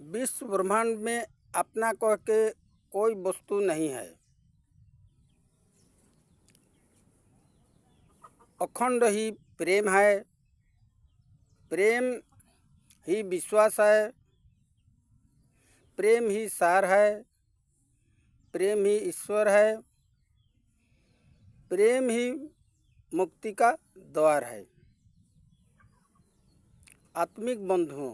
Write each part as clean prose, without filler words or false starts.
विश्व ब्रह्मांड में अपना कह के कोई वस्तु नहीं है। अखंड ही प्रेम है। प्रेम ही विश्वास है। प्रेम ही सार है। प्रेम ही ईश्वर है। प्रेम ही मुक्ति का द्वार है। आत्मिक बंधुओं,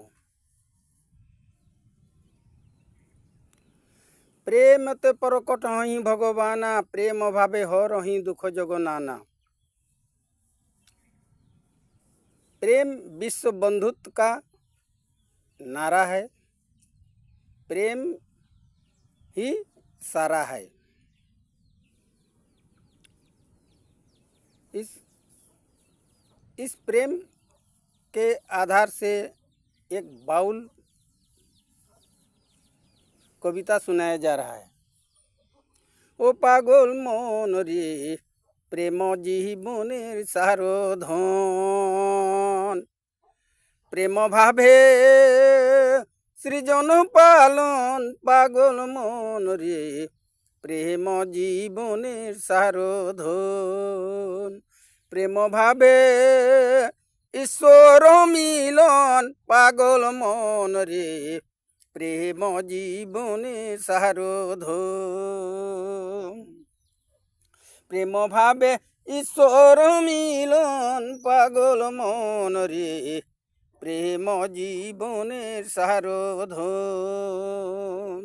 प्रेम ते परकट हहीं भगवाना, प्रेम भावे हो रही दुख जगनाना। प्रेम विश्व बंधुत्व का नारा है। प्रेम ही सारा है। इस प्रेम के आधार से एक बाउल कविता सुनाया जा रहा है। ओ पागल मन रे प्रेम जीवनेर सारो धन, प्रेम भावे सृजन पालन। पागल मन रे प्रेम जीवनेर सारो धन, प्रेम भावे ईश्वर मिलन। पागल मन रे प्रेम जीवनेर सारो धन, प्रेम भावे ईश्वर मिलन। पागल मन रे प्रेम जीवनेर सारो धन।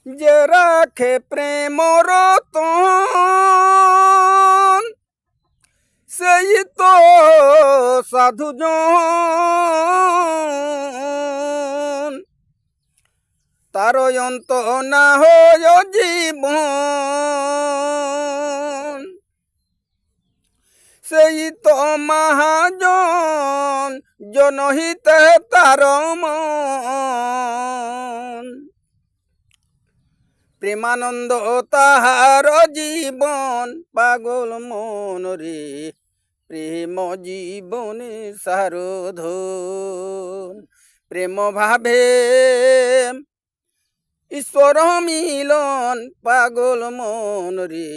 जे राखे प्रेम रतन, सेई तो साधु जन। तार अंत ना हो जीवन, सेई तो महाजन। जनहित तार मन, प्रेमानंद ताहार जीवन। पागल मन रे प्रेम जीवनेर सारो धन, प्रेम भावे ईश्वर मिलन। पागल मन रे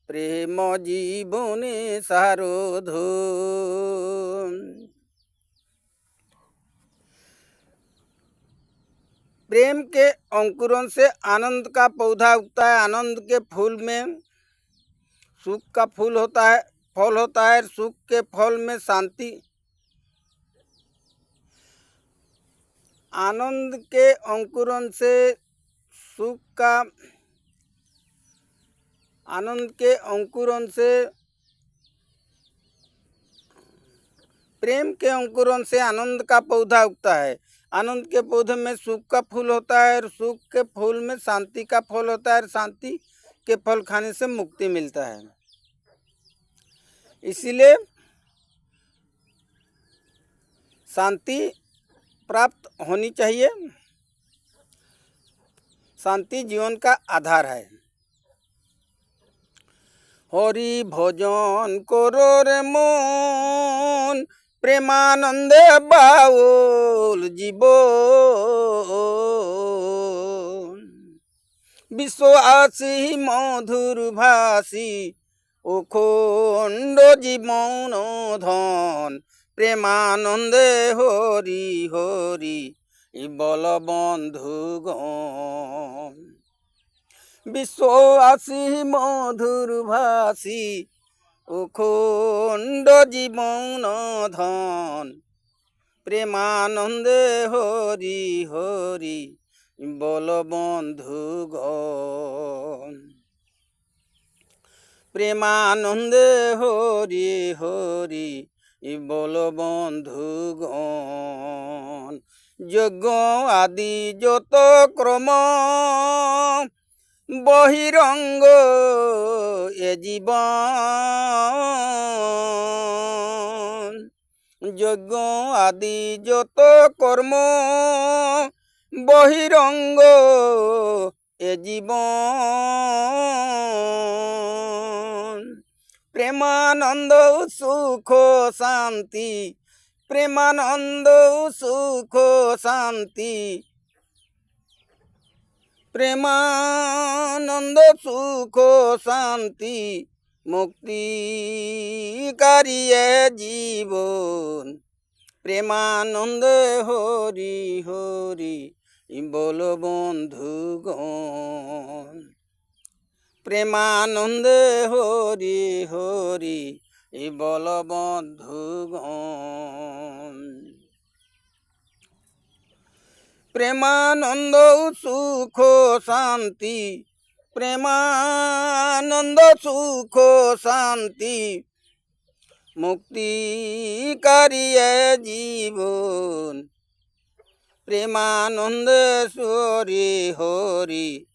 प्रेम जीवनेर सारो धन। प्रेम के अंकुरन से आनंद का पौधा उगता है। आनंद के फूल में सुख का फूल होता है, फल होता है। सुख के फल में शांति। आनंद के अंकुरन से सुख का, आनंद के अंकुरन से, प्रेम के अंकुरन से आनंद का पौधा उगता है। आनंद के पौधे में सुख का फूल होता है और सुख के फूल में शांति का फल होता है और शांति के फल खाने से मुक्ति मिलता है। इसीलिए शांति प्राप्त होनी चाहिए। शांति जीवन का आधार है। हरि भजन करो रे मन, प्रेमानंदे बाउल जीवन। विश्वासी मधुर भाषी अखंड जीवन धन। प्रेमानंदे हरि हरि बल बंधुगण। विश्वासी मधुर भाषी अखंड जीवन धन। प्रेमानंदे हरि हरि बल बंधुगण। प्रेमानंदे हरि हरि बल बंधुगण। यज्ञ आदि যত क्रम बहिरंग ए जीवन। यज्ञ आदि যত कर्म बहिरंग ए जीवन। प्रेमानंद सुख शांति প্রেমানন্দ সুখ শান্তি, প্রেমানন্দ সুখ শান্তি, মুক্তি কারিয়ে জীবন। প্রেমানন্দে হরি হরি বল বন্ধুগণ। প্রেমানন্দে হরি হরি বল বন্ধুগণ। প্রেমানন্দ সুখ শান্তি, প্রেমানন্দ সুখ শান্তি, মুক্তি কারিয়ে জীবন। প্রেমানন্দেশ্বরী হরি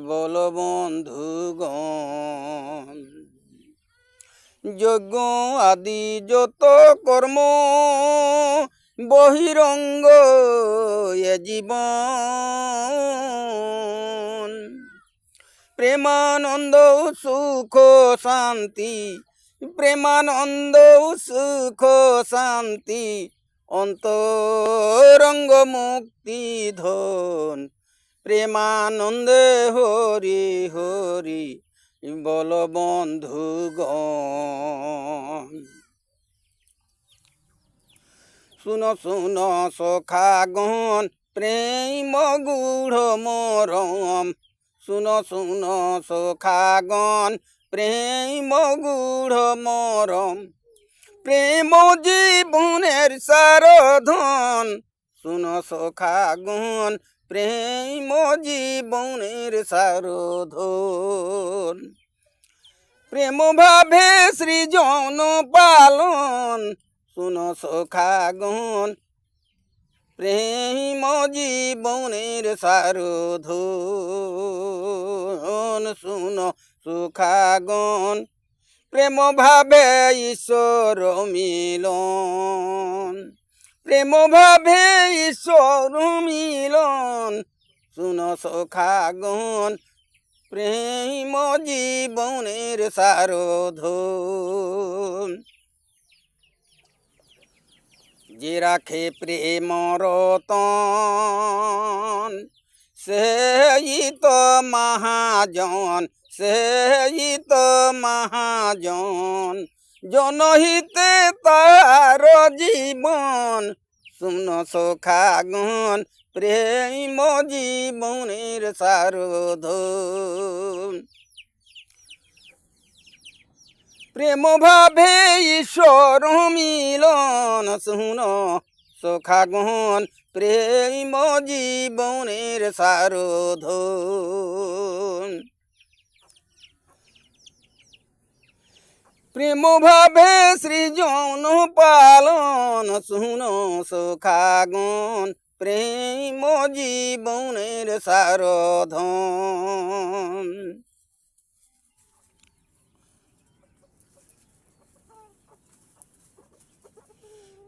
বল বন্ধুগণ। যজ্ঞ আদি যত কর্ম বহিরঙ্গ এ জীবন। প্রেমানন্দ সুখ শান্তি, প্রেমানন্দ সুখ শান্তি, অন্তরঙ্গ মুক্তি ধন। প্রেমানন্দে হরি হরি বল বন্ধুগণ। শুনো শুনো সখাগণ প্রেম গূঢ় মরম। শুনো শুনো সখাগণ প্রেম গূঢ় মরম। প্রেম জীবনের সারধন। শুনো সখাগণ প্রেম জীবনের সারধন। প্রেম ভাবে সৃজন পালন। শুনো সখাগণ প্রেম জীবনের সারধন। শুনো সখাগণ প্রেম ভাবে ঈশ্বর মিলন। প্রেম ভাবে ঈশ্বর মিলন। শুনো সখাগণ প্রেম জীবনের সারধন। যে রাখে প্রেম রতন সেই তো মহাজন, সেই তো মহাজন। জনহিতে তার জীবন। শুনো সখাগণ প্রেম জীবনের সারধন। প্রেম ভাবে ঈশ্বর মিলন। শুনো সখাগণ প্রেম জীবনের সারধন। প্রেম ভাবে সৃজন পালন। শুনো সখাগণ প্রেম জীবনের সারধন।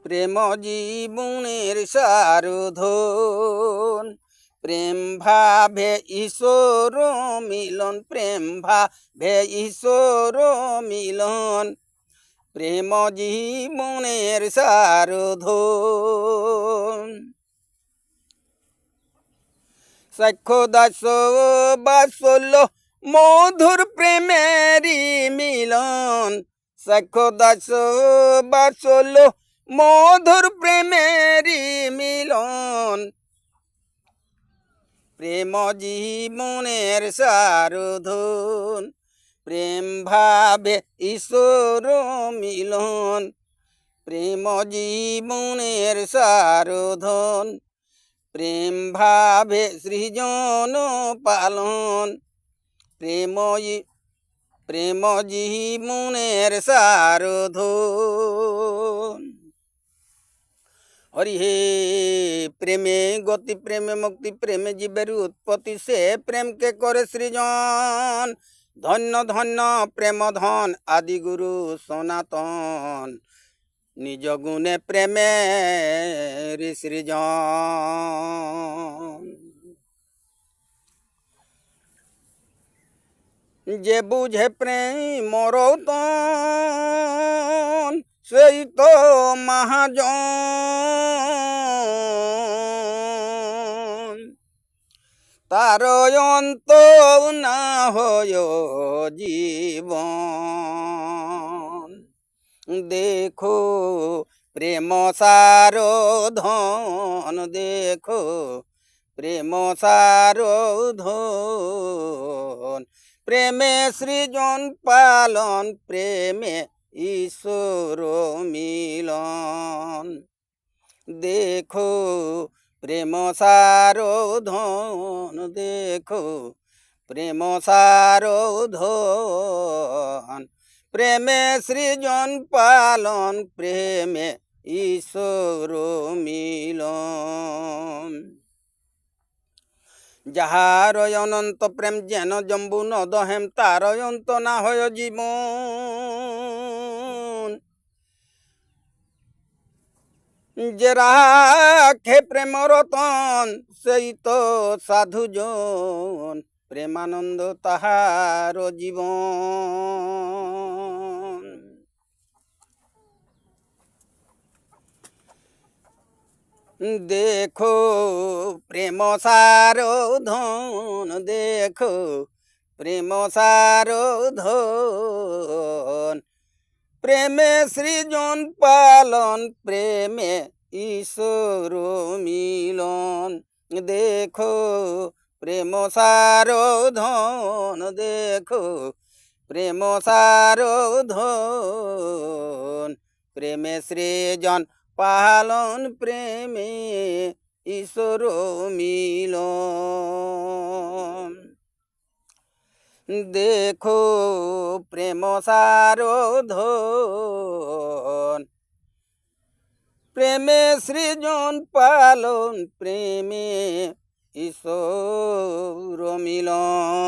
প্রেম জীবনের সারধন। প্রেম ভাবে ঈশ্বর মিলন। প্রেম ভাবে ঈশ্বর মিলন। প্রেম জীবনের সারধন। সাক্ষ্য দাস বাৎসল্য মধুর প্রেমেরই মিলন। সাক্ষ্য দাস বাৎসল্য মধুর প্রেমেরই মিলন। প্রেম জীবনের সারধন। প্রেম ভাবে ঈশ্বর মিলন। প্রেম জীবনের সারধন। প্রেম ভাবে সৃজন পালন। প্রেম জীবনের সারধন। হরি হে প্রেমে গতি, প্রেমে মুক্তি, প্রেমে জীবের উৎপত্তি, সে প্রেমকে করে সৃজন। ধন্য ধন্য প্রেম ধন আদি গুরু সনাতন। নিজ গুণে প্রেমের সৃজন। যে বুঝে প্রেম রতন সেই তো মহাজন, তার অন্ত না হয় জীবন। দেখো প্রেম সার ধন, দেখো প্রেম সার ধন, প্রেমে সৃজন পালন, প্রেমে ঈশ্বর মিলন। দেখো প্রেম সার ধন, দেখো প্রেম সার ধন, প্রেমে সৃজন পালন, প্রেমে ঈশ্বর মিলন। যাহার অনন্ত প্রেম যেন জম্বু নদ হেম, তার অন্ত না হয় জীবন। যে রাখে প্রেম রতন, সেই তো সাধুজন, প্রেমানন্দ তাহার জীবন। দেখো প্রেম সার ধন, দেখো প্রেম সার ধন, প্রেমে সৃজন পালন, প্রেমে ঈশ্বর মিলন। দেখো প্রেম সার ধন, দেখো প্রেম সার ধন, প্রেমে সৃজন পালন, প্রেমে ঈশ্বর মিলন। দেখো প্রেম সার ধন, প্রেমে সৃজন পালন, প্রেমে ঈশ্বর মিলন।